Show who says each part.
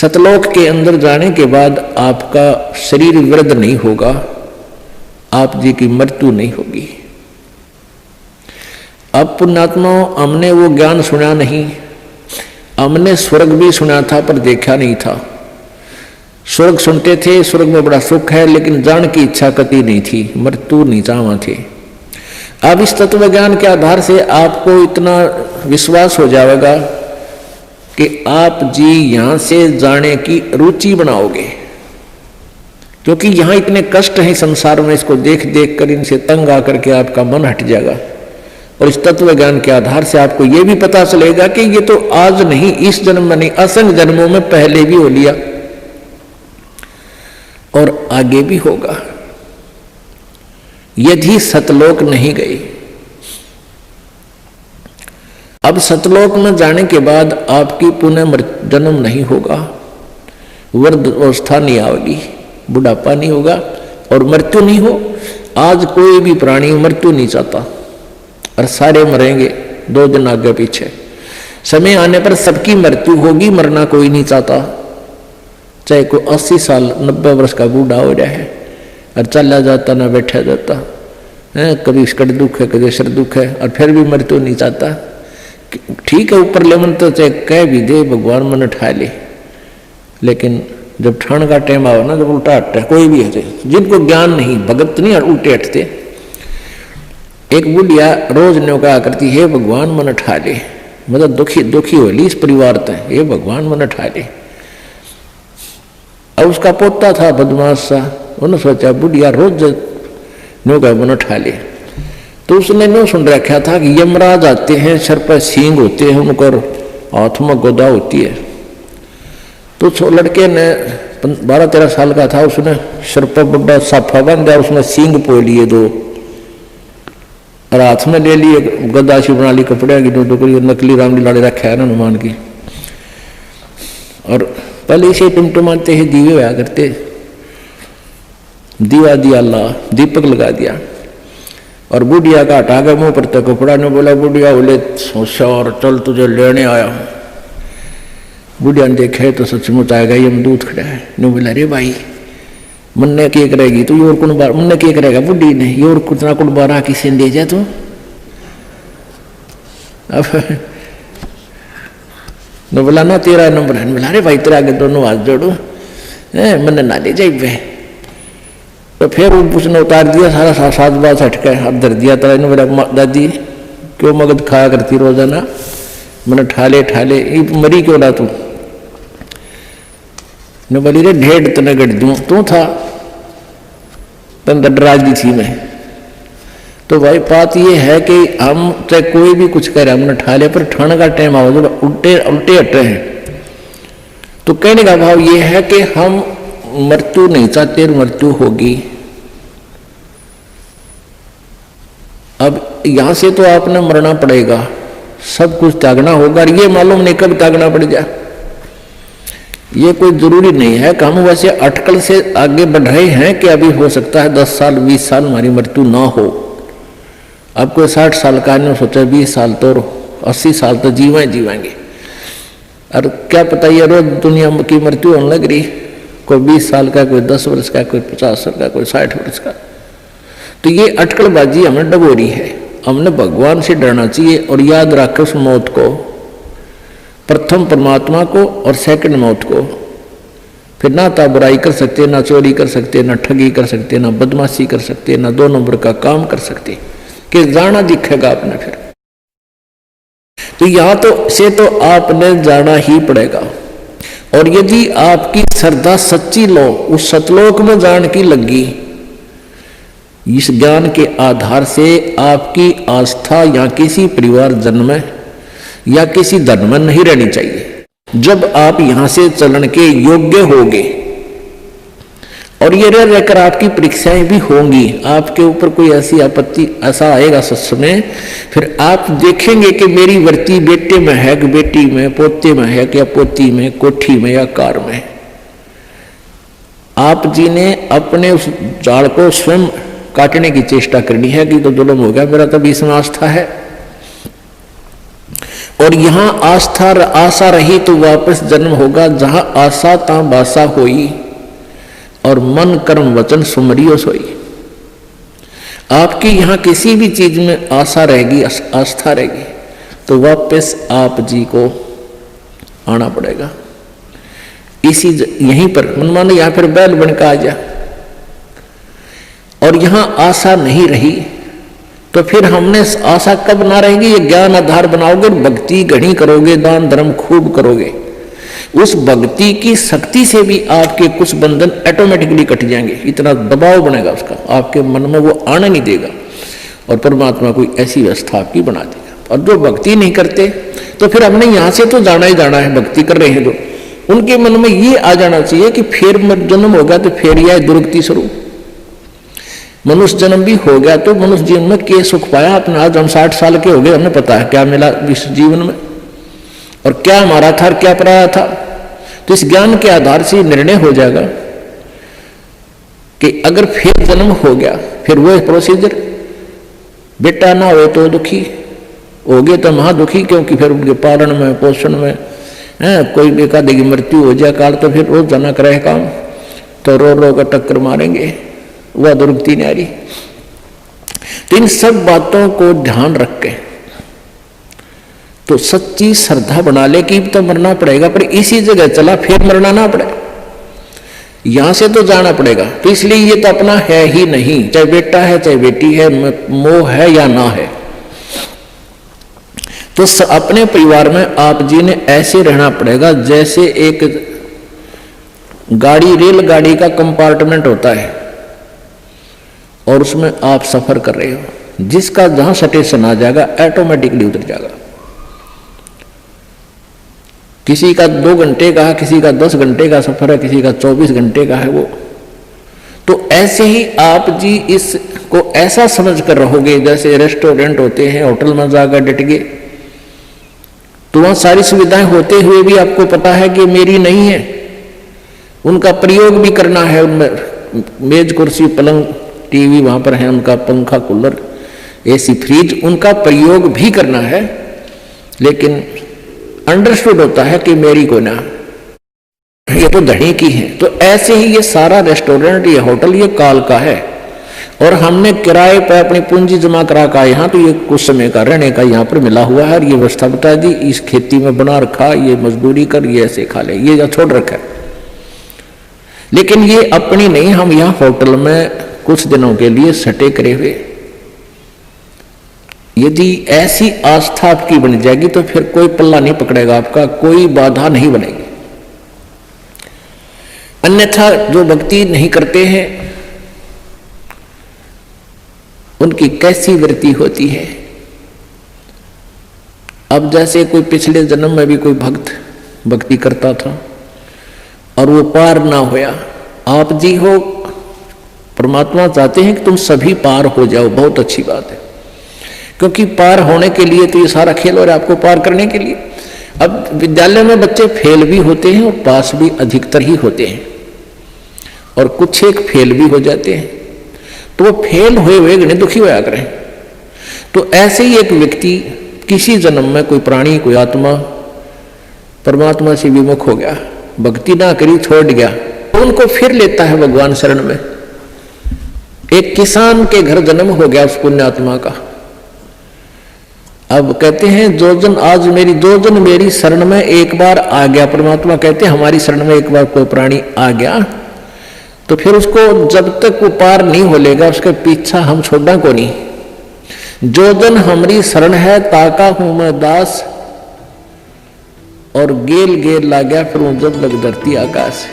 Speaker 1: सतलोक के अंदर जाने के बाद आपका शरीर वृद्ध नहीं होगा, आप जी की मृत्यु नहीं होगी। अब पुण्यात्माओं, हमने वो ज्ञान सुना नहीं, हमने स्वर्ग भी सुना था पर देखा नहीं था। स्वर्ग सुनते थे, स्वर्ग में बड़ा सुख है, लेकिन जान की इच्छा कति नहीं थी, मृत्यु नहीं चाहवा थे। अब इस तत्व ज्ञान के आधार से आपको इतना विश्वास हो जाएगा कि आप जी यहां से जाने की रुचि बनाओगे, क्योंकि यहां इतने कष्ट हैं संसार में, इसको देख देख कर इनसे तंग आकर के आपका मन हट जाएगा। और इस तत्व ज्ञान के आधार से आपको यह भी पता चलेगा कि ये तो आज नहीं, इस जन्म में नहीं, असंख्य जन्मों में पहले भी हो लिया और आगे भी होगा, यदि सतलोक नहीं गए। अब सतलोक में जाने के बाद आपकी पुनः जन्म नहीं होगा, वृद्ध अवस्था नहीं आएगी, बुढ़ापा नहीं होगा और मृत्यु नहीं हो। आज कोई भी प्राणी मृत्यु नहीं चाहता और सारे मरेंगे 2 दिन आगे पीछे। समय आने पर सबकी मृत्यु होगी, मरना कोई नहीं चाहता। चाहे कोई 80 साल 90 वर्ष का बूढ़ा हो रहा है और चला जाता ना बैठा जाता है, कभी कट दुख है, कभी सिर दुख है, और फिर भी मृत्यु नहीं चाहता। ठीक है, ऊपर लेवन तो चाहे कह भी दे भगवान मन उठा ले, लेकिन जब ठंड का टाइम आओ ना, जब उल्टा हटता है कोई भी हटे, जिनको ज्ञान नहीं, भगत नहीं उल्टे हटते। एक बुढ़िया रोज ने कहा करती है भगवान मन उठा ले, मतलब दुखी हो ली इस परिवार तक, ये भगवान मन उठा ले। अब उसका पोता था बदमाश सा, उन्होंने सोचा बुढ़िया रोज नो का मन उठा ले, तो उसने नो सुन रखा था कि यमराज आते हैं, सर पर सींग होते हैं, उनको हाथ में गोदा होती है। तो लड़के ने 12-13 साल का था, उसने सर पर बड़ा साफा बन गया, उसमें सींग पो लिए 2 और हाथ में ले लिए गदा सी बना ली कपड़े की, 2 नकली रामलीला रखा है ना हनुमान की। और पहले इसे टुमटुमाते ही दीवे होया करते, दीवा दिया अल्लाह, दीपक लगा दिया और बुढ़िया का हटा के मुंह पर तक कपड़ा ने बोला बुढ़िया बोले होशियार चल तुझे लेने आया हूं। बुढ़िया ने देखे तो सचमुच आएगा यमदूत खड़ा है। ने बोला अरे भाई मन ने क्या करेगी तू, और कौन बार मन ने क्या करेगा बुढ़ी ने, और कुछ ना कुछ 12 किसी दे जा तू। अब ने बोला ना तेरा नंबर है, बोला अरे भाई तेरा आगे दोनों हाथ जोड़ो, मन ना ले जाए। तो फिर उसने उतार दिया सारा, 7 बार हटके हाथ धर दिया। तो इन्होंने बोला दादी क्यों मगध खाया करती रोजाना, मैंने ठाले मरी क्यों ना तू। ने बोली रे ढेड़ तने गढ़ दूं, तू था तन डरा दी थी मैं। तो भाई बात ये है कि हम चाहे कोई भी कुछ करे, हमने ठाले पर ठाने का टाइम आओ जब उल्टे हटे हैं। तो कहने का भाव ये है कि हम मृत्यु नहीं चाहते, मृत्यु होगी। अब यहां से तो आपने मरना पड़ेगा, सब कुछ त्यागना होगा, और ये मालूम नहीं कब त्यागना पड़ जाए। ये कोई जरूरी नहीं है कि हम वैसे अटकल से आगे बढ़ रहे हैं कि अभी हो सकता है 10 साल 20 साल हमारी मृत्यु ना हो। अब कोई 60 साल का नहीं सोचा 20 साल तो 80 साल तो जीवेंगे, और क्या पता ये रोज दुनिया की मृत्यु होने लग रही, कोई 20 साल का, कोई 10 वर्ष का, कोई 50 वर्ष का, कोई 60 वर्ष का। तो ये अटकलबाजी हमें डबोरी है। हमने भगवान से डरना चाहिए और याद रखें उस मौत को, प्रथम परमात्मा को और सेकंड मौत को। फिर ना तो बुराई कर सकते, ना चोरी कर सकते, ना ठगी कर सकते, ना बदमाशी कर सकते, ना 2 नंबर का काम कर सकते, कि जाना दिखेगा आपने। फिर तो यहां तो आपने जाना ही पड़ेगा। और यदि आपकी श्रद्धा सच्ची लो उस सतलोक में जान की लगी, इस ज्ञान के आधार से आपकी आस्था या किसी परिवार जन्म में या किसी धर्म में नहीं रहनी चाहिए। जब आप यहां से चलन के योग्य होंगे और ये रहकर आपकी परीक्षाएं भी होंगी, आपके ऊपर कोई ऐसी आपत्ति ऐसा आएगा सच में, फिर आप देखेंगे कि मेरी वृत्ति बेटे में है कि बेटी में, पोते में है कि पोती में, कोठी में या कार में। आप जी ने अपने उस जाड़ को स्वयं काटने की चेष्टा करनी है कि तो जुल्म हो गया, मेरा तो भी इसमें आस्था है। और यहाँ आस्था आशा रही तो वापस जन्म होगा, जहां आशा ता बासा होई और मन कर्म वचन सुमरियो सोई। आपकी यहाँ किसी भी चीज में आशा रहेगी, आस्था रहेगी, तो वापस आप जी को आना पड़ेगा। इसी यहीं पर मन मानो या फिर बैल बनकर आ जा। और यहां आशा नहीं रही तो फिर हमने आशा कब ना रहेगी, ये ज्ञान आधार बनाओगे, भक्ति घनी करोगे, दान धर्म खूब करोगे, उस भक्ति की शक्ति से भी आपके कुछ बंधन ऑटोमेटिकली कट जाएंगे। इतना दबाव बनेगा उसका, आपके मन में वो आने नहीं देगा और परमात्मा कोई ऐसी व्यवस्था आपकी बना देगा। और जो भक्ति नहीं करते तो फिर हमने यहां से तो जाना ही जाना है, भक्ति कर रहे हैं जो, उनके मन में ये आ जाना चाहिए कि फिर जन्म होगा तो फिर यह दुर्गति स्वरूप। मनुष्य जन्म भी हो गया तो मनुष्य जीवन में क्या सुख पाया अपने। आज हम 60 साल के हो गए, हमें पता है क्या मिला इस जीवन में और क्या हमारा था और क्या पराया था। तो इस ज्ञान के आधार से निर्णय हो जाएगा कि अगर फिर जन्म हो गया, फिर वो प्रोसीजर, बेटा ना हो तो दुखी हो गए तो महादुखी, क्योंकि फिर उनके पालन में पोषण में कोई बेकादी की मृत्यु हो जाए काल, तो फिर रोज जाना करे काम, तो रो रो कर टक्कर मारेंगे, वह दुर्गति न्यारी। तो इन सब बातों को ध्यान रख के तो सच्ची श्रद्धा बना ले कि तो मरना पड़ेगा, पर इसी जगह चला फिर मरना ना पड़े, यहां से तो जाना पड़ेगा। तो इसलिए ये तो अपना है ही नहीं, चाहे बेटा है चाहे बेटी है, मोह है या ना है। तो अपने परिवार में आप जी ने ऐसे रहना पड़ेगा जैसे एक गाड़ी, रेलगाड़ी का कंपार्टमेंट होता है और उसमें आप सफर कर रहे हो, जिसका जहां स्टेशन आ जाएगा ऑटोमेटिकली उतर जाएगा। किसी का 2 घंटे का है, किसी का 10 घंटे का सफर है, किसी का 24 घंटे का है वो। तो ऐसे ही आप जी इसको ऐसा समझ कर रहोगे जैसे रेस्टोरेंट होते हैं, होटल में जाकर डट गए तो वहां सारी सुविधाएं होते हुए भी आपको पता है कि मेरी नहीं है, उनका प्रयोग भी करना है। उनमें मेज कुर्सी पलंग टीवी वहां पर है, उनका पंखा कूलर एसी फ्रिज, उनका प्रयोग भी करना है, लेकिन अंडरस्टूड होता है कि मेरी को ना, ये तो धनी की है। तो ऐसे ही ये सारा रेस्टोरेंट, ये होटल, ये काल का है और हमने किराए पर अपनी पूंजी जमा करा का यहाँ, तो ये कुछ समय का रहने का यहाँ पर मिला हुआ है और ये व्यवस्था बता दी, इस खेती में बना रखा, ये मजदूरी कर, ये ऐसे खा ले, ये छोड़ रखा है। लेकिन ये अपनी नहीं, हम यहाँ होटल में कुछ दिनों के लिए सटे करे हुए। यदि ऐसी आस्था आपकी बन जाएगी तो फिर कोई पल्ला नहीं पकड़ेगा आपका, कोई बाधा नहीं बनेगी। अन्यथा जो भक्ति नहीं करते हैं उनकी कैसी वृत्ति होती है। अब जैसे कोई पिछले जन्म में भी कोई भक्त भक्ति करता था और वो पार ना होया, आप जी हो, परमात्मा चाहते हैं कि तुम सभी पार हो जाओ, बहुत अच्छी बात है, क्योंकि पार होने के लिए तो ये सारा खेल हो रहा है आपको पार करने के लिए। अब विद्यालय में बच्चे फेल भी होते हैं और पास भी अधिकतर ही होते हैं, और कुछ एक फेल भी हो जाते हैं, तो वो फेल हुए हुए गणे दुखी होया करें। तो ऐसे ही एक व्यक्ति किसी जन्म में कोई प्राणी, कोई आत्मा परमात्मा से विमुख हो गया, भक्ति ना करी, छोड़ गया, तो उनको फिर लेता है भगवान शरण में। एक किसान के घर जन्म हो गया उस पुण्यात्मा का। अब कहते हैं जो जन मेरी शरण में एक बार आ गया, परमात्मा कहते हैं हमारी शरण में एक बार कोई प्राणी आ गया तो फिर उसको जब तक वो पार नहीं हो लेगा उसके पीछा हम छोड़ना को नहीं। जो जन हमारी शरण है ताका हूं मैं दास, और गेल गेल ला गया फिर जब लग धरती आकाश।